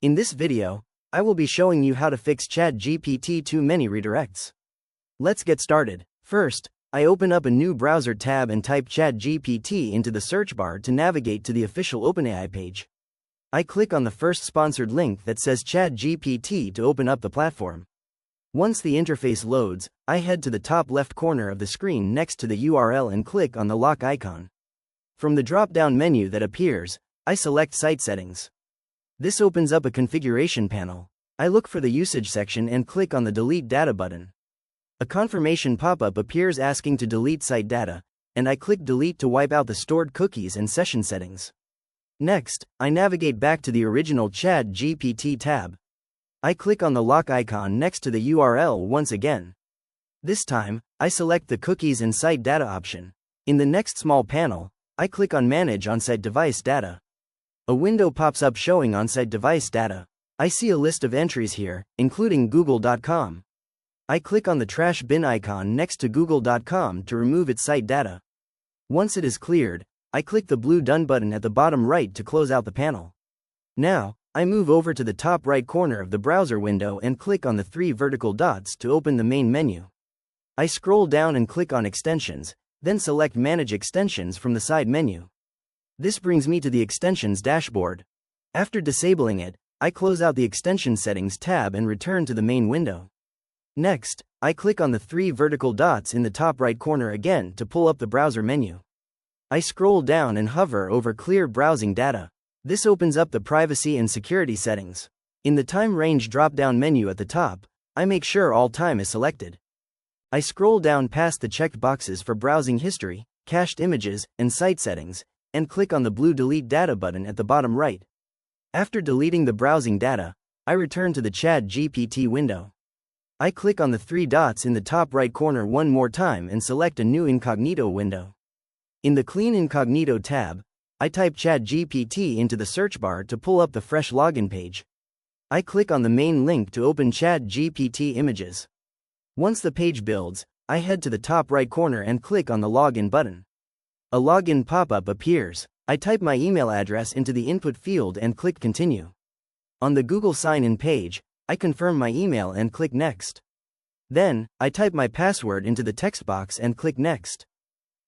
In this video, I will be showing you how to fix ChatGPT too many redirects. Let's get started. First, I open up a new browser tab and type ChatGPT into the search bar to navigate to the official OpenAI page. I click on the first sponsored link that says ChatGPT to open up the platform. Once the interface loads, I head to the top left corner of the screen next to the URL and click on the lock icon. From the drop-down menu that appears, I select Site Settings. This opens up a configuration panel. I look for the usage section and click on the Delete Data button. A confirmation pop-up appears asking to delete site data, and I click Delete to wipe out the stored cookies and session settings. Next, I navigate back to the original ChatGPT tab. I click on the lock icon next to the URL once again. This time, I select the Cookies and Site Data option. In the next small panel, I click on Manage On-Site Device Data. A window pops up showing on-site device data. I see a list of entries here, including Google.com. I click on the trash bin icon next to Google.com to remove its site data. Once it is cleared, I click the blue Done button at the bottom right to close out the panel. Now, I move over to the top right corner of the browser window and click on the three vertical dots to open the main menu. I scroll down and click on Extensions, then select Manage Extensions from the side menu. This brings me to the Extensions dashboard. After disabling it, I close out the Extension Settings tab and return to the main window. Next, I click on the three vertical dots in the top right corner again to pull up the browser menu. I scroll down and hover over Clear Browsing Data. This opens up the privacy and security settings. In the time range drop-down menu at the top, I make sure all time is selected. I scroll down past the checked boxes for browsing history, cached images, and site settings, and click on the blue Delete Data button at the bottom right. After deleting the browsing data, I return to the ChatGPT window. I click on the three dots in the top right corner one more time and select a new incognito window. In the Clean Incognito tab, I type ChatGPT into the search bar to pull up the fresh login page. I click on the main link to open ChatGPT images. Once the page builds, I head to the top right corner and click on the Login button. A login pop-up appears. I type my email address into the input field and click Continue. On the Google sign-in page, I confirm my email and click Next. Then, I type my password into the text box and click Next.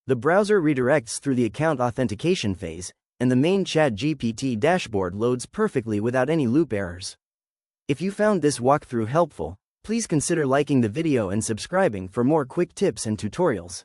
The browser redirects through the account authentication phase, and the main ChatGPT dashboard loads perfectly without any loop errors. If you found this walkthrough helpful, please consider liking the video and subscribing for more quick tips and tutorials.